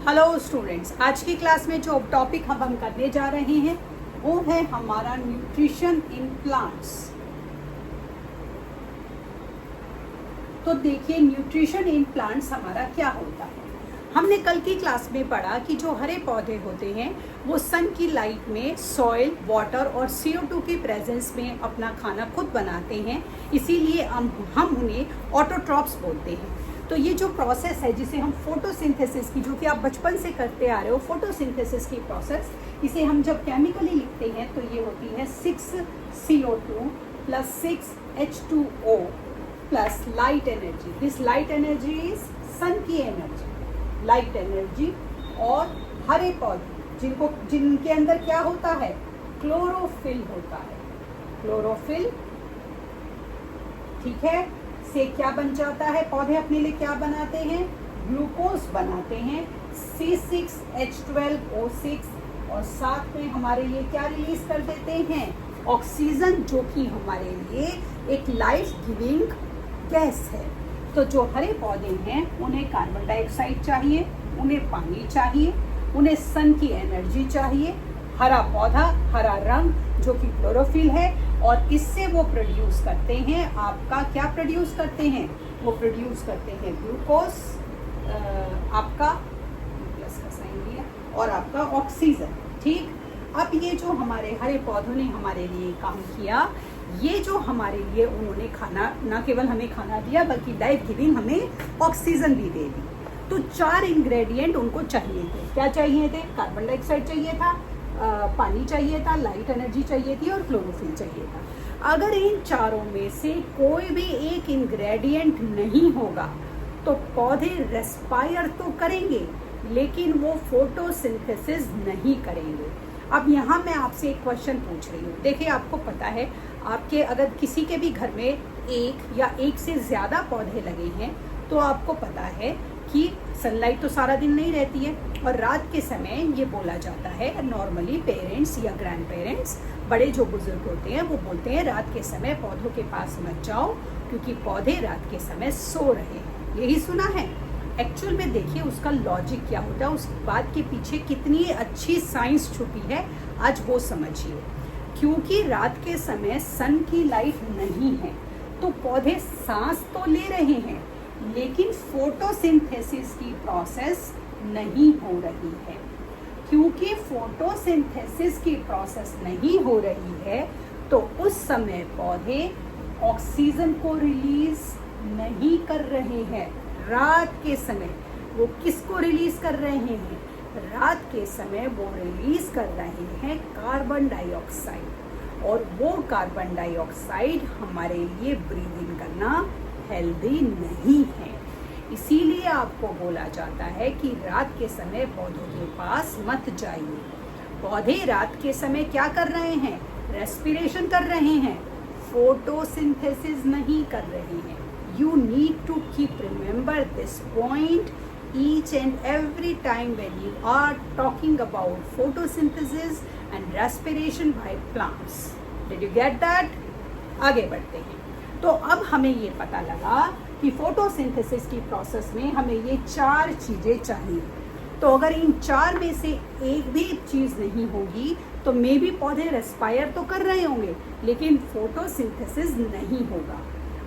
Hello students, आज की class में जो टॉपिक हम करने जा रहे हैं वो है हमारा न्यूट्रिशन इन प्लांट्स। तो देखिए, न्यूट्रिशन इन प्लांट्स हमारा क्या होता है। हमने कल की क्लास में पढ़ा कि जो हरे पौधे होते हैं वो सन की लाइट में सॉइल, वाटर और CO2 की प्रेजेंस में अपना खाना खुद बनाते हैं, इसीलिए हम उन्हें ऑटोट्रॉप्स बोलते हैं। तो ये जो प्रोसेस है जिसे हम फोटोसिंथेसिस की, जो कि आप बचपन से करते आ रहे हो, फोटोसिंथेसिस की प्रोसेस, इसे हम जब केमिकली लिखते हैं तो ये होती है 6CO2 + 6H2O plus light energy. This light energy is sun की एनर्जी, लाइट एनर्जी। और हरे पौधे जिनके अंदर क्या होता है, क्लोरोफिल होता है। क्लोरोफिल, ठीक है, से क्या बन जाता है, पौधे अपने लिए क्या बनाते हैं, ग्लूकोज बनाते हैं, C6H12O6, और साथ में हमारे लिए क्या रिलीज कर देते हैं, ऑक्सीजन, जो कि हमारे लिए एक लाइफ गिविंग गैस है। तो जो हरे पौधे हैं उन्हें कार्बन डाइऑक्साइड चाहिए, उन्हें पानी चाहिए, उन्हें सन की एनर्जी चाहिए। हरा पौधा, हरा रंग, जो कि क्लोरोफिल है, और इससे वो प्रोड्यूस करते हैं, आपका क्या प्रोड्यूस करते हैं, वो प्रोड्यूस करते हैं ग्लूकोज, आपका प्लस का साइन दिया, और आपका ऑक्सीजन। ठीक, अब ये जो हमारे हरे पौधों ने हमारे लिए काम किया, ये जो हमारे लिए उन्होंने खाना, ना केवल हमें खाना दिया बल्कि लाइफ गिविंग हमें ऑक्सीजन भी दे दी। तो 4 इंग्रेडिएंट उनको चाहिए थे। क्या चाहिए थे, कार्बन डाइऑक्साइड चाहिए था, पानी चाहिए था, लाइट एनर्जी चाहिए थी, और क्लोरोफिल चाहिए था। अगर इन चारों में से कोई भी एक इंग्रेडिएंट नहीं होगा तो पौधे रेस्पायर तो करेंगे लेकिन वो फोटोसिंथेसिस नहीं करेंगे। अब यहाँ मैं आपसे एक क्वेश्चन पूछ रही हूँ। देखिए, आपको पता है, आपके अगर किसी के भी घर में एक या एक से ज़्यादा पौधे लगे हैं तो आपको पता है कि सनलाइट तो सारा दिन नहीं रहती है, और रात के समय ये बोला जाता है, नॉर्मली पेरेंट्स या ग्रैंड पेरेंट्स, बड़े जो बुजुर्ग होते हैं, वो बोलते हैं रात के समय पौधों के पास मत जाओ क्योंकि पौधे रात के समय सो रहे हैं। यही सुना है। एक्चुअल में देखिए उसका लॉजिक क्या होता है, उस बात के पीछे कितनी अच्छी साइंस छुपी है, आज वो समझिए। क्योंकि रात के समय सन की लाइट नहीं है तो पौधे सांस तो ले रहे हैं लेकिन फोटोसिंथेसिस की प्रोसेस नहीं हो रही है। क्योंकि फोटोसिंथेसिस की प्रोसेस नहीं हो रही है तो उस समय पौधे ऑक्सीजन को रिलीज नहीं कर रहे हैं। रात के समय वो किसको रिलीज कर रहे हैं, रात के समय वो रिलीज कर रहे हैं कार्बन डाइऑक्साइड, और वो कार्बन डाइऑक्साइड हमारे लिए ब्रीदिंग करना हेल्दी नहीं है। इसीलिए आपको बोला जाता है कि रात के समय पौधों के पास मत जाइए। पौधे रात के समय क्या कर रहे हैं, रेस्पिरेशन कर रहे हैं, फोटोसिंथेसिस नहीं कर रहे हैं। You need to keep remember this point each and every time when you are talking about photosynthesis and respiration by plants. Did you get that? आगे बढ़ते हैं। तो अब हमें ये पता लगा कि फोटोसिंथेसिस की प्रोसेस में हमें ये 4 चीज़ें चाहिए। तो अगर इन 4 में से एक भी चीज़ नहीं होगी तो मे बी पौधे रेस्पायर तो कर रहे होंगे लेकिन फोटोसिंथेसिस नहीं होगा।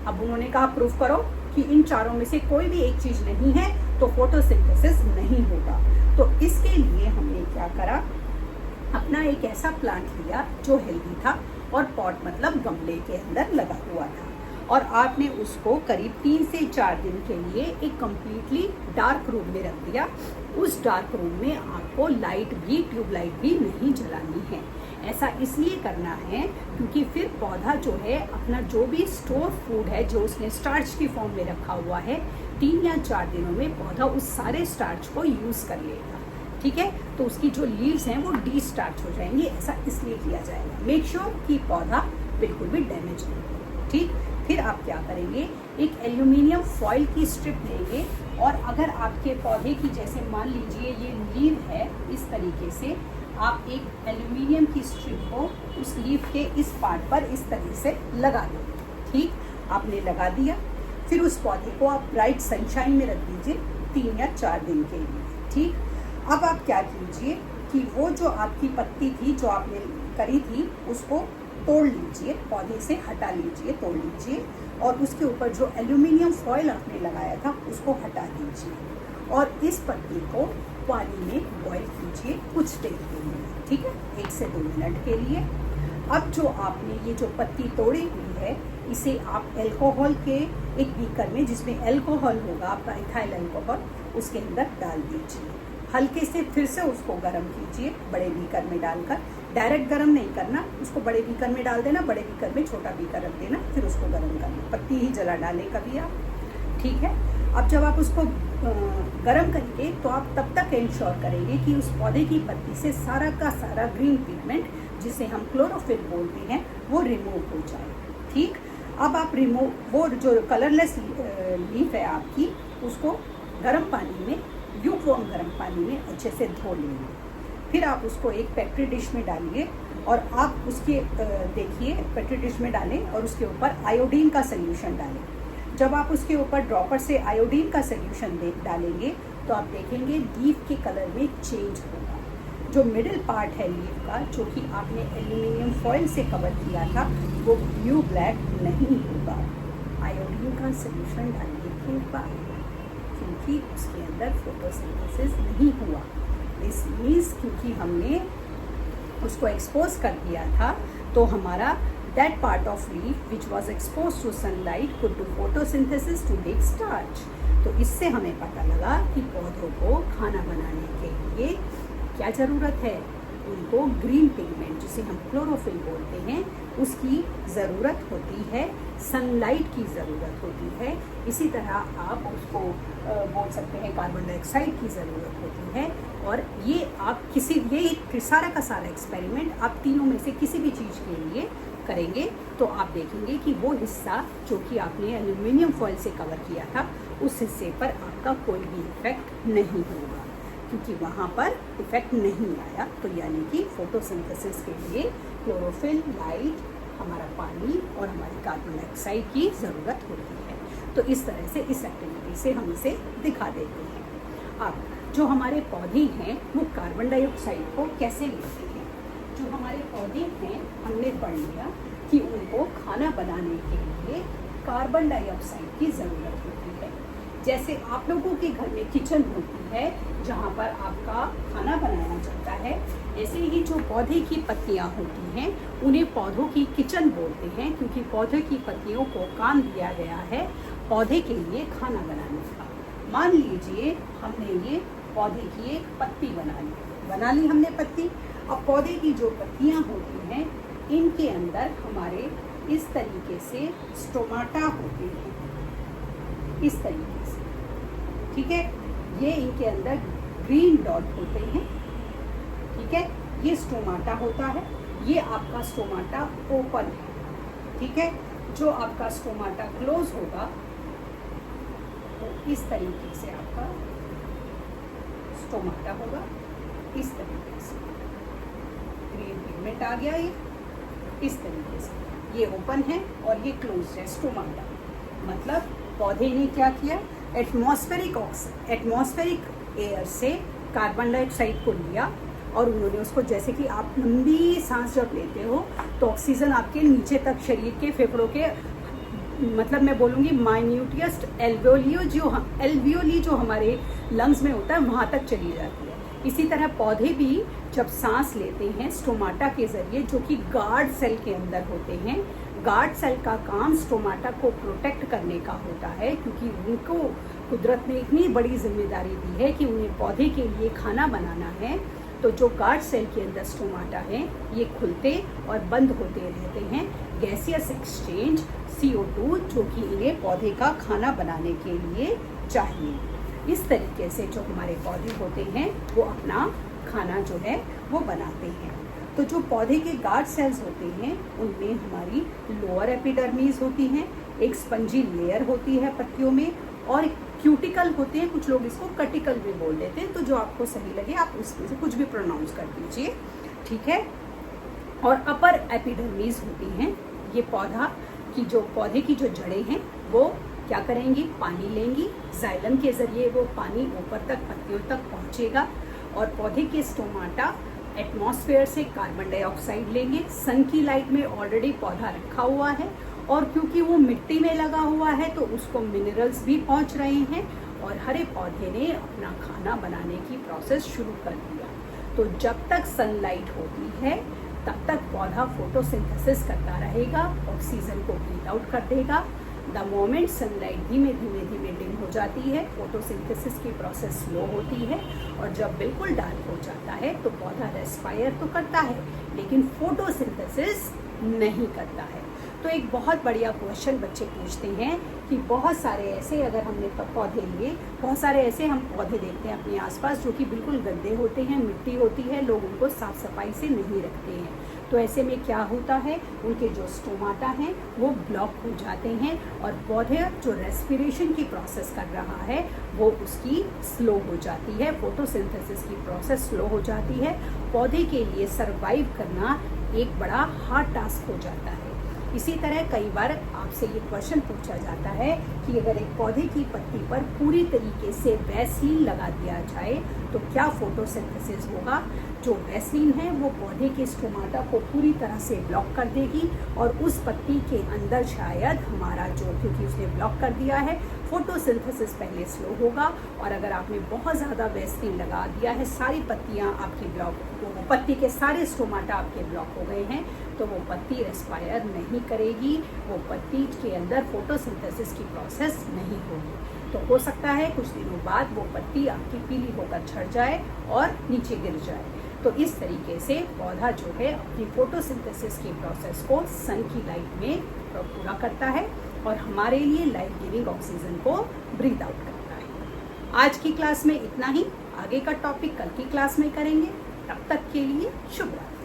अब उन्होंने कहा प्रूफ करो कि इन चारों में से कोई भी एक चीज़ नहीं है तो फोटोसिंथेसिस नहीं होगा। तो इसके लिए हमने क्या करा, अपना एक ऐसा प्लांट लिया जो हेल्दी था और पॉट मतलब गमले के अंदर लगा हुआ था, और आपने उसको करीब 3 से 4 दिन के लिए एक कम्प्लीटली डार्क रूम में रख दिया। उस डार्क रूम में आपको लाइट भी, ट्यूबलाइट भी नहीं जलानी है। ऐसा इसलिए करना है क्योंकि फिर पौधा जो है अपना जो भी स्टोर फूड है जो उसने स्टार्च की फॉर्म में रखा हुआ है, 3 या 4 दिनों में पौधा उस सारे स्टार्च को यूज़ कर लेगा। ठीक है, तो उसकी जो लीव्स हैं वो डी-स्टार्च हो जाएंगी। ऐसा इसलिए किया जाएगा, मेक श्योर कि पौधा बिल्कुल भी डैमेज नहीं हो। ठीक, फिर आप क्या करेंगे, एक एल्यूमिनियम फॉइल की स्ट्रिप लेंगे, और अगर आपके पौधे की, जैसे मान लीजिए ये लीव है, इस तरीके से आप एक एल्यूमिनियम की स्ट्रिप को उस लीव के इस पार्ट पर इस तरह से लगा दो। ठीक, आपने लगा दिया। फिर उस पौधे को आप ब्राइट सनशाइन में रख दीजिए 3 या 4 दिन के लिए। ठीक, अब आप क्या कीजिए कि वो जो आपकी पत्ती थी जो आपने करी थी उसको तोड़ लीजिए, पौधे से हटा लीजिए, तोड़ लीजिए, और उसके ऊपर जो एल्यूमिनियम फॉयल आपने लगाया था उसको हटा दीजिए और इस पत्ती को पानी में बॉईल कीजिए कुछ देर के लिए, ठीक है, 1 से 2 मिनट के लिए। अब जो आपने ये जो पत्ती तोड़ी हुई है इसे आप एल्कोहल के एक बीकर में, जिसमें एल्कोहल होगा आपका इथाइल एल्कोहल, उसके अंदर डाल दीजिए। हल्के से फिर से उसको गर्म कीजिए बड़े बीकर में डालकर, डायरेक्ट गर्म नहीं करना, उसको बड़े बीकर में डाल देना, बड़े बीकर में छोटा बीकर रख देना, फिर उसको गर्म करना, पत्ती ही जला डालें कभी आप, ठीक है। अब जब आप उसको गर्म करेंगे तो आप तब तक इंश्योर करेंगे कि उस पौधे की पत्ती से सारा का सारा ग्रीन पिगमेंट, जिसे हम क्लोरोफिल बोलते हैं, वो रिमूव हो जाए, ठीक। अब आप वो जो कलरलेस लीफ है आपकी, उसको गर्म पानी में, ल्यूकवार्म गर्म पानी में अच्छे से धो लेंगे। फिर आप उसको एक पेट्री डिश में डालिए और आप उसके देखिए पेट्री डिश में डालें और उसके ऊपर आयोडीन का सोल्यूशन डालें। जब आप उसके ऊपर ड्रॉपर से आयोडीन का सोल्यूशन डालेंगे तो आप देखेंगे लीफ के कलर में चेंज होगा। जो मिडिल पार्ट है लीफ का, जो कि आपने एल्यूमिनियम फॉयल से कवर किया था, वो ब्लू ब्लैक नहीं होगा आयोडीन का सोल्यूशन डालने के बाद, क्योंकि उसके अंदर फोटोसिंथेसिस नहीं हुआ। दिस मीन्स क्योंकि हमने उसको एक्सपोज कर दिया था, तो हमारा that part of leaf which was exposed to sunlight could do photosynthesis to make starch। तो इससे हमें पता लगा कि पौधों को खाना बनाने के लिए क्या ज़रूरत है, उनको ग्रीन पिगमेंट, जिसे हम क्लोरोफिल बोलते हैं, उसकी ज़रूरत होती है, सनलाइट की ज़रूरत होती है। इसी तरह आप उसको बोल सकते हैं कार्बन डाइऑक्साइड की ज़रूरत होती है। और ये आप ये सारा का सारा एक्सपेरिमेंट आप तीनों में से किसी भी चीज़ के लिए करेंगे तो आप देखेंगे कि वो हिस्सा जो कि आपने एल्यूमिनियम फॉयल से कवर किया था, उस हिस्से पर आपका कोई भी इफेक्ट नहीं होगा, क्योंकि वहाँ पर इफेक्ट नहीं आया। तो यानी कि फोटोसिंथेसिस के लिए क्लोरोफिल, लाइट, हमारा पानी और हमारी कार्बन डाइऑक्साइड की ज़रूरत होती है। तो इस तरह से इस एक्टिविटी से हम इसे दिखा देते हैं। अब जो हमारे पौधे हैं वो कार्बन डाइऑक्साइड को कैसे लेते हैं। जो हमारे पौधे हैं, हमने पढ़ लिया कि उनको खाना बनाने के लिए कार्बन डाइऑक्साइड की ज़रूरत होती है। जैसे आप लोगों के घर में किचन होती है जहाँ पर आपका खाना बनाया जाता है, ऐसे ही जो पौधे की पत्तियाँ होती हैं उन्हें पौधों की किचन बोलते हैं, क्योंकि पौधे की पत्तियों को काम दिया गया है पौधे के लिए खाना बनाने का। मान लीजिए हमने ये पौधे की एक पत्ती बना ली हमने पत्ती। अब पौधे की जो पत्तियाँ होती हैं, इनके अंदर हमारे इस तरीके से स्टोमाटा होते हैं, इस तरीके से, ठीक है। ये इनके अंदर ग्रीन डॉट होते हैं, ठीक है, ये स्टोमाटा होता है। ये आपका स्टोमाटा ओपन है, ठीक है। जो आपका स्टोमाटा क्लोज होगा तो इस तरीके से आपका स्टोमाटा होगा, इस तरीके से ग्रीन पिगमेंट आ गया। ये इस तरीके से ये ओपन है और ये क्लोज है स्टोमाटा। मतलब पौधे ने क्या किया, एटमॉस्फेरिक एयर से कार्बन डाइऑक्साइड को लिया और उन्होंने उसको, जैसे कि आप लंबी सांस जब लेते हो तो ऑक्सीजन आपके नीचे तक शरीर के फेफड़ों के, मतलब मैं बोलूँगी माइन्यूटियस्ट एल्वियोली जो हमारे लंग्स में होता है वहाँ तक चली जाती है। इसी तरह पौधे भी जब सांस लेते हैं स्टोमाटा के ज़रिए, जो कि गार्ड सेल के अंदर होते हैं। गार्ड सेल का काम स्टोमाटा को प्रोटेक्ट करने का होता है, क्योंकि उनको कुदरत ने इतनी बड़ी जिम्मेदारी दी है कि उन्हें पौधे के लिए खाना बनाना है। तो जो गार्ड सेल के अंदर स्टोमाटा है, ये खुलते और बंद होते रहते हैं। गैसियस एक्सचेंज CO2, जो कि इन्हें पौधे का खाना बनाने के लिए चाहिए। इस तरीके से जो हमारे पौधे होते हैं वो अपना खाना जो है वो बनाते हैं। तो जो पौधे के गार्ड सेल्स होते हैं उनमें हमारी लोअर एपिडर्मिस होती हैं, एक स्पंजी लेयर होती है पत्तियों में, और क्यूटिकल होते हैं, कुछ लोग इसको कटिकल भी बोल देते हैं। तो जो आपको सही लगे आप उसमें से कुछ भी प्रोनाउंस कर दीजिए, ठीक है। और अपर एपिडर्मिस होती हैं। ये पौधे की जो जड़ें हैं वो क्या करेंगी, पानी लेंगी, जाइलम के ज़रिए वो पानी ऊपर तक पत्तियों तक पहुँचेगा और पौधे के स्टोमाटा एटमॉस्फेयर से कार्बन डाइऑक्साइड लेंगे। सन की लाइट में ऑलरेडी पौधा रखा हुआ है और क्योंकि वो मिट्टी में लगा हुआ है तो उसको मिनरल्स भी पहुंच रहे हैं और हरे पौधे ने अपना खाना बनाने की प्रोसेस शुरू कर दिया। तो जब तक सनलाइट होती है तब तक पौधा फोटोसिंथेसिस करता रहेगा, ऑक्सीजन को ब्रीथ आउट कर देगा। द मोमेंट सनलाइट धीमे धीमे डिम हो जाती है, फोटोसिंथेसिस की प्रोसेस स्लो होती है और जब बिल्कुल डार्क हो जाता है तो पौधा रेस्पायर तो करता है लेकिन फोटोसिंथेसिस नहीं करता है। तो एक बहुत बढ़िया क्वेश्चन बच्चे पूछते हैं कि बहुत सारे ऐसे, अगर हमने पौधे लिए, बहुत सारे ऐसे हम पौधे देखते हैं अपने आसपास जो कि बिल्कुल गंदे होते हैं, मिट्टी होती है, लोग उनको साफ सफाई से नहीं रखते हैं। तो ऐसे में क्या होता है, उनके जो स्टोमाटा हैं वो ब्लॉक हो जाते हैं और पौधे जो रेस्पिरेशन की प्रोसेस कर रहा है वो उसकी स्लो हो जाती है, फोटोसिंथेसिस की प्रोसेस स्लो हो जाती है। पौधे के लिए सरवाइव करना एक बड़ा हार्ड टास्क हो जाता है। इसी तरह कई बार आपसे ये क्वेश्चन पूछा जाता है कि अगर एक पौधे की पत्ती पर पूरी तरीके से वैसलीन लगा दिया जाए तो क्या फोटोसिंथेसिस होगा। जो वैसलीन है वो पौधे के स्टोमाटा को पूरी तरह से ब्लॉक कर देगी और उस पत्ती के अंदर शायद हमारा जो, क्योंकि उसने ब्लॉक कर दिया है, फोटोसिंथेसिस पहले स्लो होगा। और अगर आपने बहुत ज़्यादा वैसलीन लगा दिया है, सारी पत्तियाँ आपकी ब्लॉक, वो पत्ती के सारे स्टोमाटा आपके ब्लॉक हो गए हैं, तो वो पत्ती रेस्पायर नहीं करेगी, वो पत्ती के अंदर फोटोसिंथेसिस की प्रोसेस नहीं होगी। तो हो सकता है कुछ दिनों बाद वो पत्ती आपकी पीली होकर झड़ जाए और नीचे गिर जाए। तो इस तरीके से पौधा जो है अपनी फोटोसिंथेसिस की प्रोसेस को सन की लाइट में पूरा करता है और हमारे लिए लाइफ गिविंग ऑक्सीजन को ब्रीथ आउट करता है। आज की क्लास में इतना ही, आगे का टॉपिक कल की क्लास में करेंगे। तब तक के लिए शुभ रात्रि।